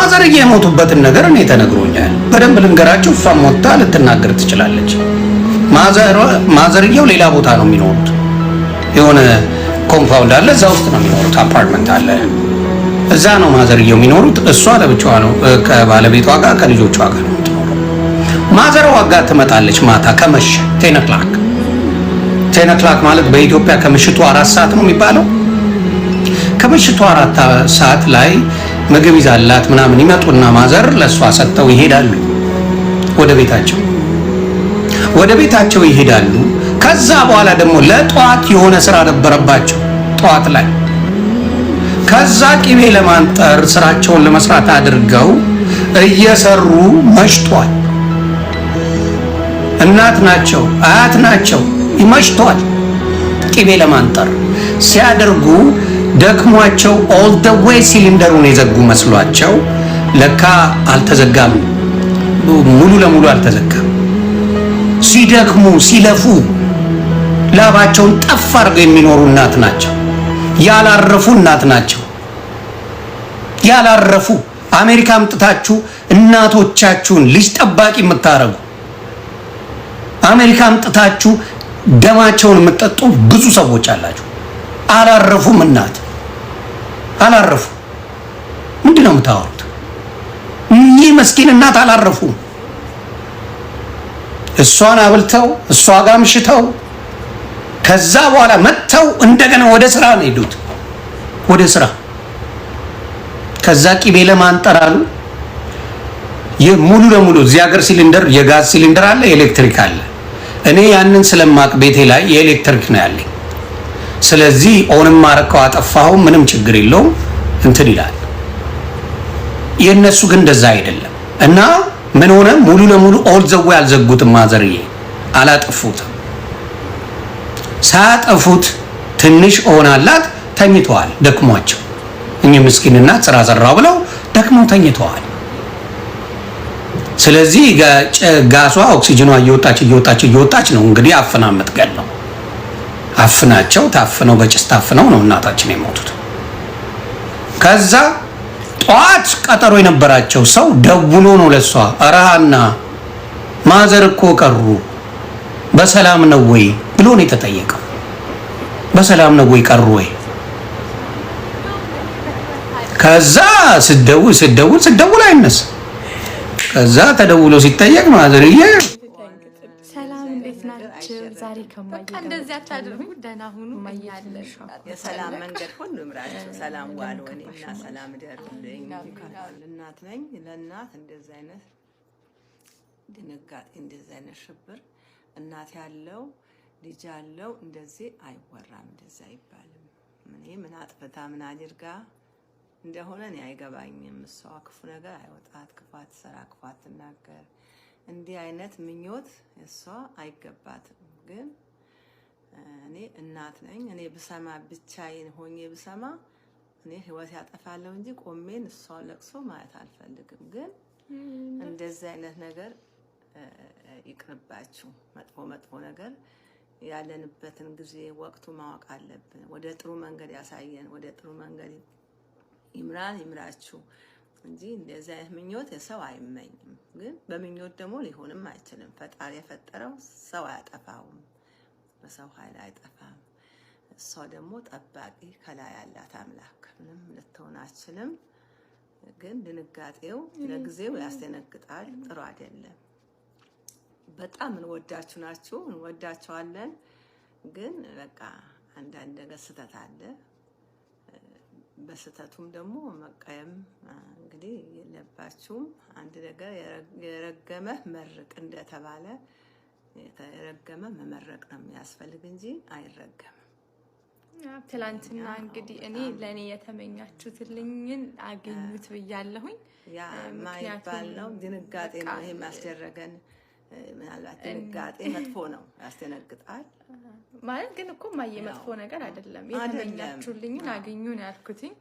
ማዘርዬ የሞቱበትን ነገር እኔ ተነግሮኛል። በደንብ ልንገራችሁ። እሷም ወጣ ልትናገር ትችላለች። ማዘርየው ሌላ ቦታ ነው የሚኖሩት። የሆነ ኮምፓውንድ አለ፣ እዛ ውስጥ ነው የሚኖሩት። አፓርትመንት አለ፣ እዛ ነው ማዘርየው የሚኖሩት። እሷ ለብቻዋ ነው ከባለቤቷ ጋር ከልጆቿ ጋር ነው የምትኖረው። ማዘሯ ጋር ትመጣለች ማታ ከመሸ 10 o'clock 10 o'clock ማለት በኢትዮጵያ ከምሽቱ 4 ሰዓት ነው የሚባለው። ከምሽቱ 4 ሰዓት ላይ ምግብ ይዛላት ምናምን ይመጡና ማዘር ለሷ ሰጥተው ይሄዳሉ ወደ ቤታቸው ይሄዳሉ። ከዛ በኋላ ደግሞ ለጧት የሆነ ስራ ነበረባቸው ጧት ላይ። ከዛ ቅቤ ለማንጠር ስራቸውን ለመስራት አድርገው እየሰሩ መሽቷል። እናት ናቸው አያት ናቸው፣ ይመሽቷል። ቅቤ ለማንጠር ሲያደርጉ ደክሟቸው ኦል ደ ዌይ ሲሊንደሩን የዘጉ መስሏቸው ለካ አልተዘጋም፣ ሙሉ ለሙሉ አልተዘጋም። ሲደክሙ ሲለፉ ላባቸውን ጠፍ አድርገው የሚኖሩ እናት ናቸው። ያላረፉ እናት ናቸው። ያላረፉ አሜሪካ አምጥታችሁ እናቶቻችሁን ልጅ ጠባቂ የምታረጉ አሜሪካ አምጥታችሁ ደማቸውን የምትጠጡ ብዙ ሰዎች አላችሁ። አላረፉም። እናት አላረፉ። ምንድነው የምታወሩት? ይህ መስኪን እናት አላረፉም። እሷን አብልተው እሷ ጋር ምሽተው ከዛ በኋላ መጥተው እንደገና ወደ ስራ ነው ሄዱት። ወደ ስራ ከዛ ቅቤ ለማንጠር አሉ። ሙሉ ለሙሉ እዚህ ሀገር ሲሊንደር የጋዝ ሲሊንደር አለ፣ ኤሌክትሪክ አለ። እኔ ያንን ስለማቅ ቤቴ ላይ የኤሌክትሪክ ነው ያለኝ። ስለዚህ ኦንም ማረከው አጠፋው ምንም ችግር የለውም እንትን ይላል። የነሱ ግን እንደዛ አይደለም። እና ምን ሆነ? ሙሉ ለሙሉ ኦል ዘው ያልዘጉትም ማዘርዬ አላጠፉትም። ሳያጠፉት ትንሽ ሆናላት ተኝተዋል፣ ደክሟቸው። እኚህ ምስኪንና ስራ ሰራው ብለው ደክመው ተኝተዋል። ስለዚህ ጋሷ ኦክሲጅኗ እየወጣች ነው እንግዲህ አፍና የምትገለው። አፍናቸው ታፍነው በጭስ ታፍነው ነው እናታችን የሞቱት። ከዛ ጧት ቀጠሮ የነበራቸው ሰው ደውሎ ነው ለሷ አራሃና ማዘር እኮ ቀሩ በሰላም ነው ወይ ብሎ ነው የተጠየቀው። በሰላም ነው ወይ ቀሩ ወይ? ከዛ ስደውል አይነሳ። ከዛ ተደውሎ ሲጠየቅ ማዘርዬ ሰላም እንዴት ናችሁ? ዛሬ ከማየት እንደዚህ አታድርጉ፣ ደህና ሁኑ። ማያለሽ የሰላም መንገድ ሁሉ ምራችሁ። ሰላም ዋሉ። እኔና ሰላም ደርልኝ። እናት ነኝ። ለእናት እንደዚህ አይነት ድንጋጤ፣ እንደዚህ አይነት ሽብር፣ እናት ያለው ልጅ ያለው እንደዚህ አይወራም፣ እንደዚህ አይባልም። እኔ ምን አጥፍታ ምን አድርጋ እንደሆነ እኔ አይገባኝም። እሷ ክፉ ነገር አይወጣት፣ ክፋት ሰራ፣ ክፋት ትናገር። እንዲህ አይነት ምኞት እሷ አይገባትም። ግን እኔ እናት ነኝ። እኔ ብሰማ ብቻዬን ሆኜ ብሰማ እኔ ህይወት ያጠፋለሁ እንጂ ቆሜን እሷ ለቅሶ ማየት አልፈልግም። ግን እንደዚህ አይነት ነገር ይቅርባችሁ። መጥፎ ነገር ያለንበትን ጊዜ ወቅቱ ማወቅ አለብን። ወደ ጥሩ መንገድ ያሳየን፣ ወደ ጥሩ መንገድ ይምራችሁ እንጂ እንደዚህ አይነት ምኞት የሰው አይመኝም። ግን በምኞት ደግሞ ሊሆንም አይችልም። ፈጣሪ የፈጠረው ሰው አያጠፋውም፣ በሰው ኃይል አይጠፋም። እሷ ደግሞ ጠባቂ ከላይ ያላት አምላክ ምንም ልትሆን አትችልም። ግን ድንጋጤው ለጊዜው ያስደነግጣል፣ ጥሩ አይደለም። በጣም እንወዳችሁ ናችሁ፣ እንወዳችኋለን። ግን በቃ አንዳንድ ነገር ስህተት አለ። በስተቱም ደግሞ መቀየም እንግዲህ የለባችሁም። አንድ ነገር የረገመ መርቅ እንደተባለ የተረገመ መመረቅ ነው የሚያስፈልግ እንጂ አይረገምም። ትላንትና እንግዲህ እኔ ለኔ የተመኛችሁትልኝን አገኙት ብያለሁኝ። ያ ማይባል ነው፣ ድንጋጤ ነው ይሄ ማስደረገን። ምናልባት ድንጋጤ መጥፎ ነው፣ ያስደነግጣል ማለት ግን እኮ ማየ መጥፎ ነገር አይደለም። የተመኛችሁልኝን አገኙ ነው ያልኩትኝ።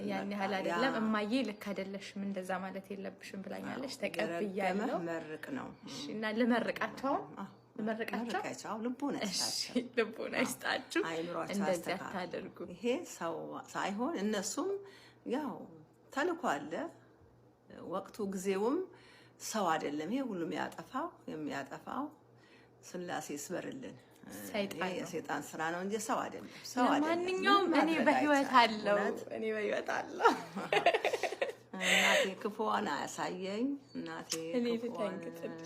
ያን ያህል አይደለም። እማዬ ልክ አይደለሽም እንደዛ ማለት የለብሽም ብላኛለች። ተቀብያለሁ። መርቅ ነው። እሺ። እና ልመርቃቸው ልቦና ይስጣችሁ። እንደዚህ አታደርጉ። ይሄ ሰው ሳይሆን እነሱም ያው ተልኮ አለ። ወቅቱ ጊዜውም ሰው አይደለም ይሄ ሁሉ የሚያጠፋው ስላሴ ይስበርልን። የሰይጣን ስራ ነው እንጂ ሰው አይደለም። ሰው አይደለም። ማንኛውም እኔ በህይወት አለው እናቴ ክፉዋን አያሳየኝ። እናቴ ክፉዋን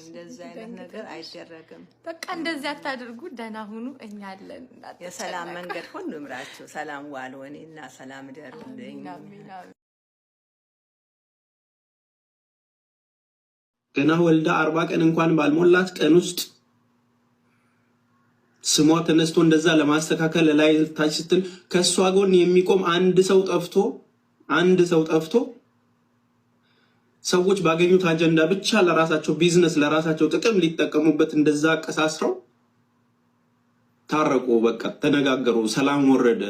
እንደዚህ አይነት ነገር አይደረግም። በቃ እንደዚህ አታድርጉ። ደህና ሁኑ። እኛ አለን። የሰላም መንገድ ሁሉ ምራችሁ። ሰላም ዋሉ። እኔና ሰላም ደርልኝ። ገና ወልዳ 40 ቀን እንኳን ባልሞላት ቀን ውስጥ ስሟ ተነስቶ እንደዛ ለማስተካከል ላይ ታች ስትል ከሷ ጎን የሚቆም አንድ ሰው ጠፍቶ ሰዎች ባገኙት አጀንዳ ብቻ ለራሳቸው ቢዝነስ ለራሳቸው ጥቅም ሊጠቀሙበት እንደዛ አቀሳስረው ታረቁ። በቃ ተነጋገሩ፣ ሰላም ወረደ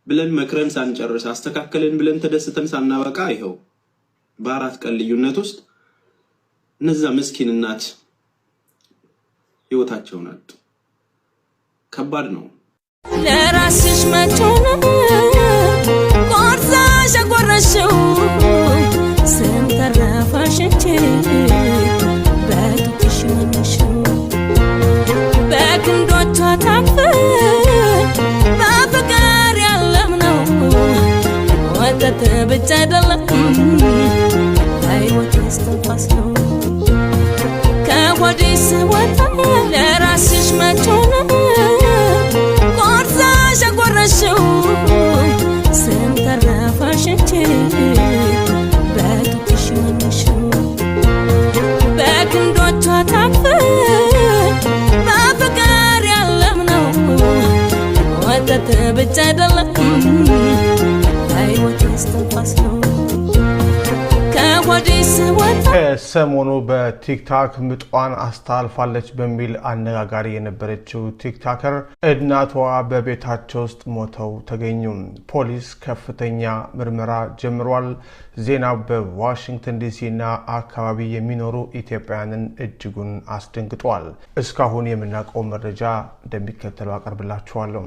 ብለን መክረን ሳንጨርስ አስተካከለን ብለን ተደስተን ሳናበቃ ይሄው በ4 ቀን ልዩነት ውስጥ እነዛ ምስኪን እናት ህይወታቸውን አጡ። ከባድ ነው። ለራስሽ መቶና ቆርሳሽ ቆረሽው ስም ተረፈሽ እንጂ በቱክሽ መንሽው በክንዶቿ ታቅፈን በፍቅር ያለምነው ወተት ብቻ አይደለም ህይወት እስትንፋስ ነው። ከወዲስ ወጣ ለራስሽ መቶና ቆርሳሽ ቆረሽው ስም ተረፈሽ እንጂ በቱክሽ መንሽው በክንዶቿ ታቅፈን በፍቅር ያለምነው ወተት ብቻ አይደለም ህይወት እስትንፋስ ነው። ከሰሞኑ በቲክታክ ምጧን አስተላልፋለች በሚል አነጋጋሪ የነበረችው ቲክታከር እናቷ በቤታቸው ውስጥ ሞተው ተገኙ። ፖሊስ ከፍተኛ ምርመራ ጀምሯል። ዜናው በዋሽንግተን ዲሲና አካባቢ የሚኖሩ ኢትዮጵያውያንን እጅጉን አስደንግጧል። እስካሁን የምናውቀው መረጃ እንደሚከተለው አቀርብላችኋለሁ።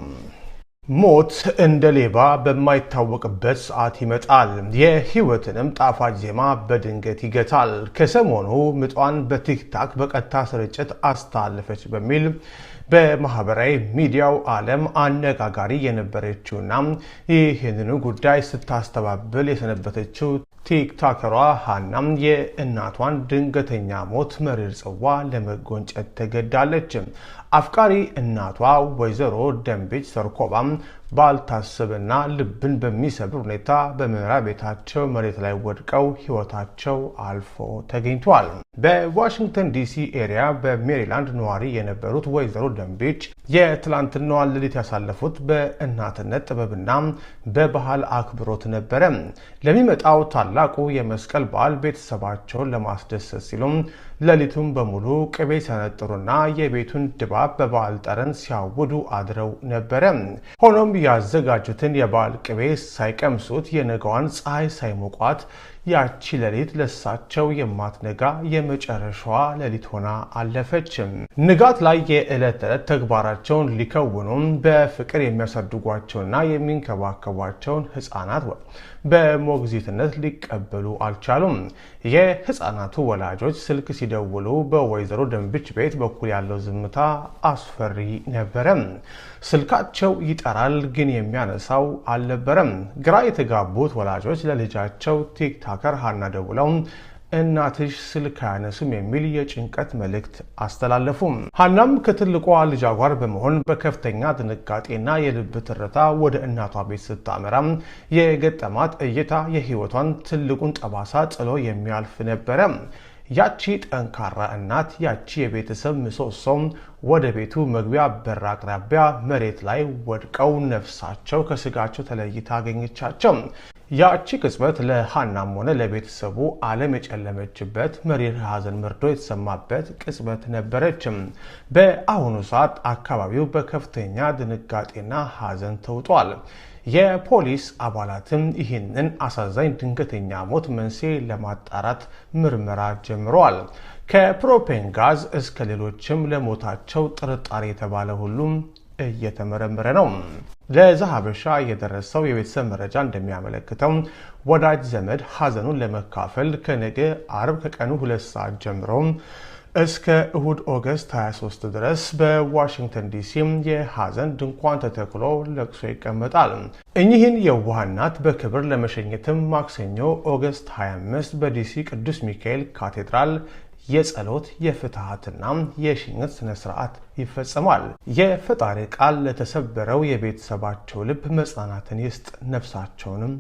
ሞት እንደ ሌባ በማይታወቅበት ሰዓት ይመጣል፣ የህይወትንም ጣፋጭ ዜማ በድንገት ይገታል። ከሰሞኑ ምጧን በቲክታክ በቀጥታ ስርጭት አስተላለፈች በሚል በማህበራዊ ሚዲያው ዓለም አነጋጋሪ የነበረችውና ይህንኑ ጉዳይ ስታስተባብል የሰነበተችው ቲክታከሯ ሃናም የእናቷን ድንገተኛ ሞት መሪር ጽዋ ለመጎንጨት ተገዳለች። አፍቃሪ እናቷ ወይዘሮ ደንቤች ሰርኮባም ባልታሰበና ልብን በሚሰብር ሁኔታ በመኖሪያ ቤታቸው መሬት ላይ ወድቀው ህይወታቸው አልፎ ተገኝቷል። በዋሽንግተን ዲሲ ኤሪያ በሜሪላንድ ነዋሪ የነበሩት ወይዘሮ ደንቤች የትላንትናዋን ሌሊት ያሳለፉት በእናትነት ጥበብና በባህል አክብሮት ነበረ። ለሚመጣው ታላቁ የመስቀል በዓል ቤተሰባቸውን ለማስደሰት ሲሉም ሌሊቱን በሙሉ ቅቤ ሲያነጥሩና የቤቱን ድባብ በበዓል ጠረን ሲያውዱ አድረው ነበረ። ሆኖም ያዘጋጁትን የበዓል ቅቤ ሳይቀምሱት የነገዋን ፀሐይ ሳይሞቋት ያቺ ሌሊት ለሳቸው የማትነጋ የመጨረሻዋ ሌሊት ሆና አለፈች። ንጋት ላይ የዕለት ተዕለት ተግባራቸውን ሊከውኑ በፍቅር የሚያሳድጓቸውና የሚንከባከቧቸውን ህፃናት በሞግዚትነት ሊቀበሉ አልቻሉም። የህፃናቱ ወላጆች ስልክ ሲደውሉ በወይዘሮ ደንቤች ቤት በኩል ያለው ዝምታ አስፈሪ ነበረ። ስልካቸው ይጠራል፣ ግን የሚያነሳው አልነበረም። ግራ የተጋቡት ወላጆች ለልጃቸው ቲክታከር ሃና ደውለው እናትሽ ስልክ አያነሱም የሚል የጭንቀት መልእክት አስተላለፉ። ሃናም ከትልቋ ልጇ ጋር በመሆን በከፍተኛ ድንጋጤና የልብ ትርታ ወደ እናቷ ቤት ስታመራ የገጠማት እይታ የህይወቷን ትልቁን ጠባሳ ጥሎ የሚያልፍ ነበረ። ያቺ ጠንካራ እናት፣ ያቺ የቤተሰብ ምሰሶ ወደ ቤቱ መግቢያ በር አቅራቢያ መሬት ላይ ወድቀው ነፍሳቸው ከስጋቸው ተለይታ አገኘቻቸው። ያቺ ቅጽበት ለሃናም ሆነ ለቤተሰቡ ዓለም የጨለመችበት መሪር ሐዘን መርዶ የተሰማበት ቅጽበት ነበረች። በአሁኑ ሰዓት አካባቢው በከፍተኛ ድንጋጤና ሐዘን ተውጧል። የፖሊስ አባላትም ይህንን አሳዛኝ ድንገተኛ ሞት መንስኤ ለማጣራት ምርመራ ጀምረዋል። ከፕሮፔን ጋዝ እስከ ሌሎችም ለሞታቸው ጥርጣሬ የተባለ ሁሉም እየተመረመረ ነው። ለዛሀበሻ የደረሰው የቤተሰብ መረጃ እንደሚያመለክተው ወዳጅ ዘመድ ሐዘኑን ለመካፈል ከነገ አርብ ከቀኑ 2 ሰዓት ጀምሮ እስከ እሁድ ኦገስት 23 ድረስ በዋሽንግተን ዲሲ የሐዘን ድንኳን ተተክሎ ለቅሶ ይቀመጣል። እኚህን የዋህናት በክብር ለመሸኘትም ማክሰኞ ኦገስት 25 በዲሲ ቅዱስ ሚካኤል ካቴድራል የጸሎት የፍትሃትና የሽኝት ስነ ስርዓት ይፈጸማል። የፈጣሪ ቃል ለተሰበረው የቤተሰባቸው ልብ መጽናናትን ይስጥ፣ ነፍሳቸውንም